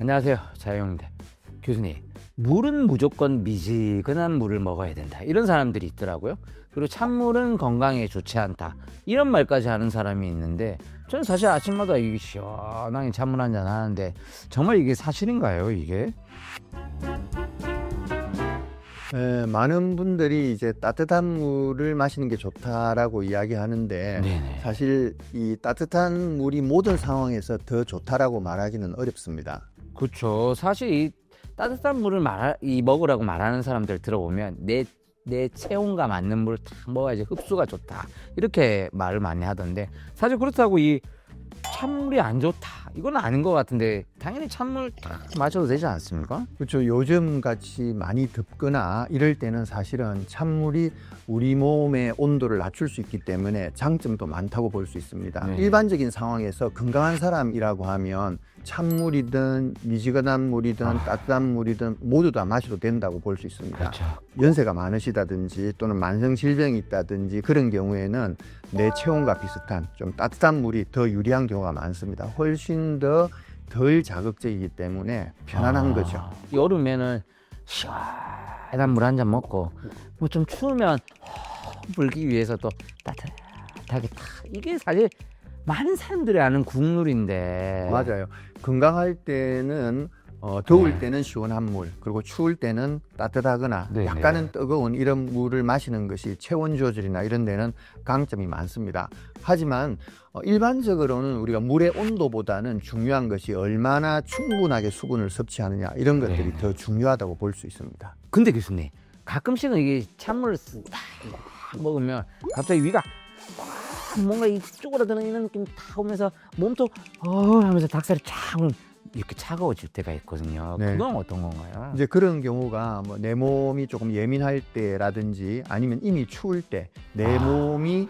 안녕하세요, 자영입니다. 교수님, 물은 무조건 미지근한 물을 먹어야 된다, 이런 사람들이 있더라고요. 그리고 찬물은 건강에 좋지 않다, 이런 말까지 하는 사람이 있는데, 저는 사실 아침마다 이게 시원하게 찬물 한잔 하는데 정말 이게 사실인가요, 이게? 네, 많은 분들이 이제 따뜻한 물을 마시는 게 좋다라고 이야기하는데, 네네. 사실 이 따뜻한 물이 모든 상황에서 더 좋다라고 말하기는 어렵습니다. 그렇죠. 사실 이 따뜻한 물을 먹으라고 말하는 사람들 들어보면 내 체온과 맞는 물을 딱 먹어야지 흡수가 좋다, 이렇게 말을 많이 하던데, 사실 그렇다고 이 찬물이 안 좋다, 이건 아닌 것 같은데, 당연히 찬물 딱 마셔도 되지 않습니까? 그렇죠. 요즘 같이 많이 덥거나 이럴 때는 사실은 찬물이 우리 몸의 온도를 낮출 수 있기 때문에 장점도 많다고 볼 수 있습니다. 네. 일반적인 상황에서 건강한 사람이라고 하면 찬물이든 미지근한 물이든 따뜻한 물이든 모두 다 마셔도 된다고 볼 수 있습니다. 그렇죠. 연세가 많으시다든지 또는 만성 질병이 있다든지 그런 경우에는 내 체온과 비슷한 좀 따뜻한 물이 더 유리한 경우가 많습니다. 훨씬 더 덜 자극적이기 때문에 편안한 거죠. 여름에는 시원한 물 한 잔 먹고, 뭐 좀 추우면 불기 위해서 또 따뜻하게 탁, 이게 사실 많은 사람들이 아는 국룰인데. 맞아요. 건강할 때는 더울 때는 시원한 물, 그리고 추울 때는 따뜻하거나 네네. 약간은 뜨거운 이런 물을 마시는 것이 체온 조절이나 이런 데는 강점이 많습니다. 하지만 일반적으로는 우리가 물의 온도보다는 중요한 것이 얼마나 충분하게 수분을 섭취하느냐, 이런 것들이 네네. 더 중요하다고 볼 수 있습니다. 근데 교수님, 가끔씩은 이게 찬물을 딱 먹으면 갑자기 위가 뭔가 이쪽으로 드는 이런 느낌이 탁 오면서 몸도 하면서 닭살이 쫙 이렇게 차가워질 때가 있거든요. 네. 그건 어떤 건가요? 이제 그런 경우가 뭐 내 몸이 조금 예민할 때라든지 아니면 이미 추울 때 내 몸이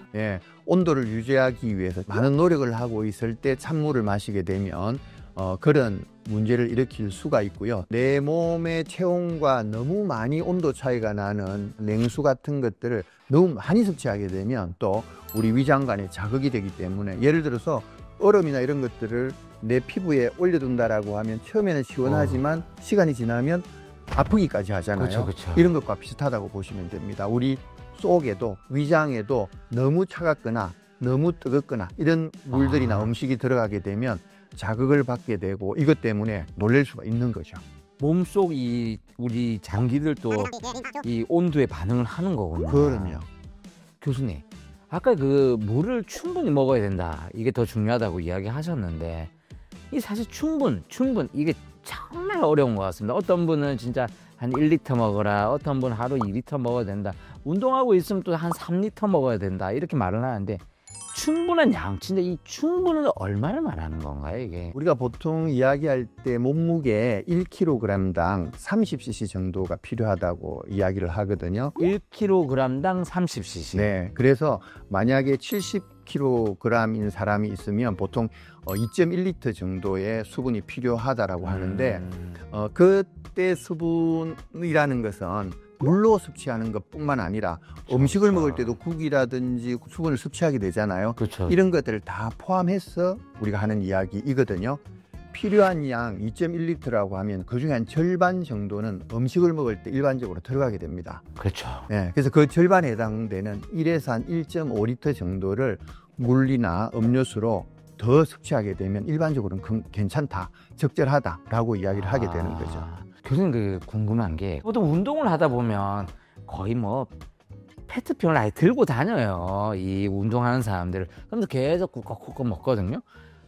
온도를 유지하기 위해서 많은 노력을 하고 있을 때 찬물을 마시게 되면 그런 문제를 일으킬 수가 있고요. 내 몸의 체온과 너무 많이 온도 차이가 나는 냉수 같은 것들을 너무 많이 섭취하게 되면 또 우리 위장관에 자극이 되기 때문에, 예를 들어서 얼음이나 이런 것들을 내 피부에 올려둔다라고 하면 처음에는 시원하지만 시간이 지나면 아프기까지 하잖아요. 그쵸. 이런 것과 비슷하다고 보시면 됩니다. 우리 속에도 위장에도 너무 차갑거나 너무 뜨겁거나 이런 물들이나 음식이 들어가게 되면 자극을 받게 되고, 이것 때문에 놀랄 수가 있는 거죠. 몸속 우리 장기들도 이 온도에 반응을 하는 거군요. 그럼요. 교수님, 아까 그 물을 충분히 먹어야 된다, 이게 더 중요하다고 이야기하셨는데, 이 사실 충분 이게 정말 어려운 것 같습니다. 어떤 분은 진짜 한 1리터 먹어라, 어떤 분은 하루 2리터 먹어야 된다, 운동하고 있으면 또 한 3리터 먹어야 된다, 이렇게 말을 하는데, 충분한 양치인데 이 충분은 얼마를 말하는 건가요, 이게? 우리가 보통 이야기할 때 몸무게 1kg당 30cc 정도가 필요하다고 이야기를 하거든요. 1kg당 30cc. 네, 그래서 만약에 70kg인 사람이 있으면 보통 2.1리터 정도의 수분이 필요하다라고 하는데, 그때 수분이라는 것은 물로 섭취하는 것뿐만 아니라 음식을 먹을 때도 국이라든지 수분을 섭취하게 되잖아요. 그렇죠. 이런 것들을 다 포함해서 우리가 하는 이야기이거든요. 필요한 양 2.1리터라고 하면 그중에 한 절반 정도는 음식을 먹을 때 일반적으로 들어가게 됩니다. 그렇죠. 네, 그래서 그 절반에 해당되는 1에서 한 1.5리터 정도를 물이나 음료수로 더 섭취하게 되면 일반적으로는 괜찮다, 적절하다라고 이야기를 하게 되는 거죠. 교수님, 궁금한 게, 보통 운동을 하다 보면 거의 뭐 페트병을 아예 들고 다녀요, 이 운동하는 사람들을. 그러면서 계속 꾹꾹 먹거든요.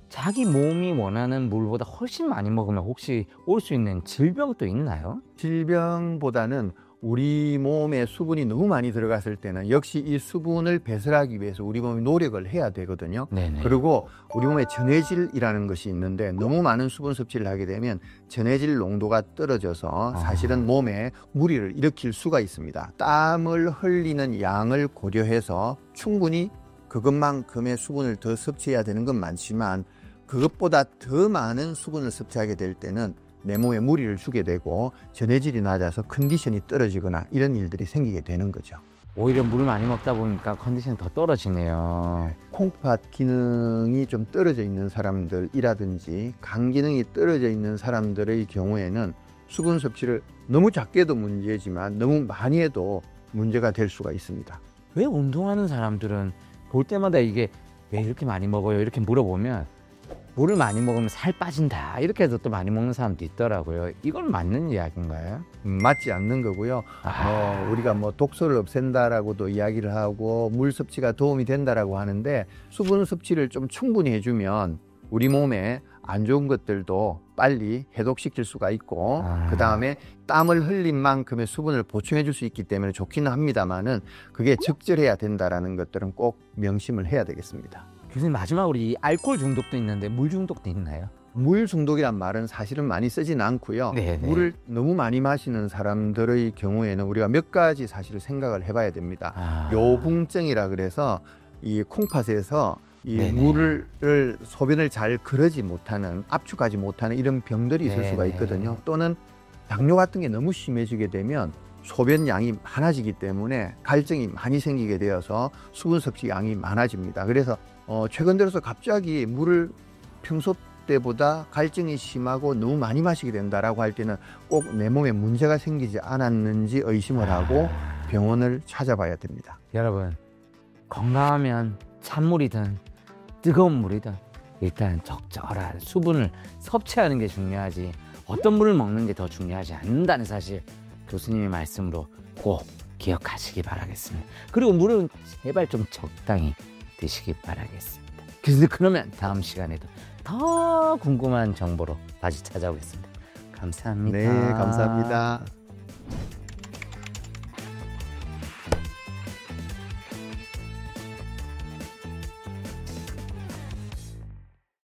자기 몸이 원하는 물보다 훨씬 많이 먹으면 혹시 올 수 있는 질병도 있나요? 질병보다는 우리 몸에 수분이 너무 많이 들어갔을 때는 역시 이 수분을 배설하기 위해서 우리 몸이 노력을 해야 되거든요. 네네. 그리고 우리 몸에 전해질이라는 것이 있는데, 너무 많은 수분 섭취를 하게 되면 전해질 농도가 떨어져서 사실은 몸에 무리를 일으킬 수가 있습니다. 땀을 흘리는 양을 고려해서 충분히 그것만큼의 수분을 더 섭취해야 되는 건 많지만, 그것보다 더 많은 수분을 섭취하게 될 때는 내 몸에 무리를 주게 되고 전해질이 낮아서 컨디션이 떨어지거나 이런 일들이 생기게 되는 거죠. 오히려 물을 많이 먹다 보니까 컨디션이 더 떨어지네요. 콩팥 기능이 좀 떨어져 있는 사람들이라든지 간 기능이 떨어져 있는 사람들의 경우에는 수분 섭취를 너무 작게 해도 문제지만 너무 많이 해도 문제가 될 수가 있습니다. 왜 운동하는 사람들은 볼 때마다 이게 왜 이렇게 많이 먹어요? 이렇게 물어보면 물을 많이 먹으면 살 빠진다 이렇게 해서 또 많이 먹는 사람도 있더라고요. 이건 맞는 이야기인가요? 맞지 않는 거고요. 우리가 뭐 독소를 없앤다라고도 이야기를 하고 물 섭취가 도움이 된다라고 하는데 수분 섭취를 좀 충분히 해주면 우리 몸에 안 좋은 것들도 빨리 해독시킬 수가 있고 그 다음에 땀을 흘린 만큼의 수분을 보충해 줄 수 있기 때문에 좋기는 합니다만은 그게 적절해야 된다라는 것들은 꼭 명심을 해야 되겠습니다. 교수님 마지막으로 이 알코올 중독도 있는데 물 중독도 있나요? 물 중독이란 말은 사실은 많이 쓰진 않고요. 네네. 물을 너무 많이 마시는 사람들의 경우에는 우리가 몇 가지 사실을 생각을 해봐야 됩니다. 요붕증이라 그래서 이 콩팥에서 이 네네. 물을 소변을 잘 그러지 못하는 압축하지 못하는 이런 병들이 있을 수가 있거든요. 또는 당뇨 같은 게 너무 심해지게 되면 소변 양이 많아지기 때문에 갈증이 많이 생기게 되어서 수분 섭취 양이 많아집니다. 그래서 최근 들어서 갑자기 물을 평소 때보다 갈증이 심하고 너무 많이 마시게 된다라고 할 때는 꼭 내 몸에 문제가 생기지 않았는지 의심을 하고 병원을 찾아봐야 됩니다. 여러분 건강하면 찬물이든 뜨거운 물이든 일단 적절한 수분을 섭취하는 게 중요하지 어떤 물을 먹는 게 더 중요하지 않는다는 사실 교수님의 말씀으로 꼭 기억하시기 바라겠습니다. 그리고 물은 제발 좀 적당히 드시기 바라겠습니다. 그러면 다음 시간에도 더 궁금한 정보로 다시 찾아오겠습니다. 감사합니다. 네, 감사합니다.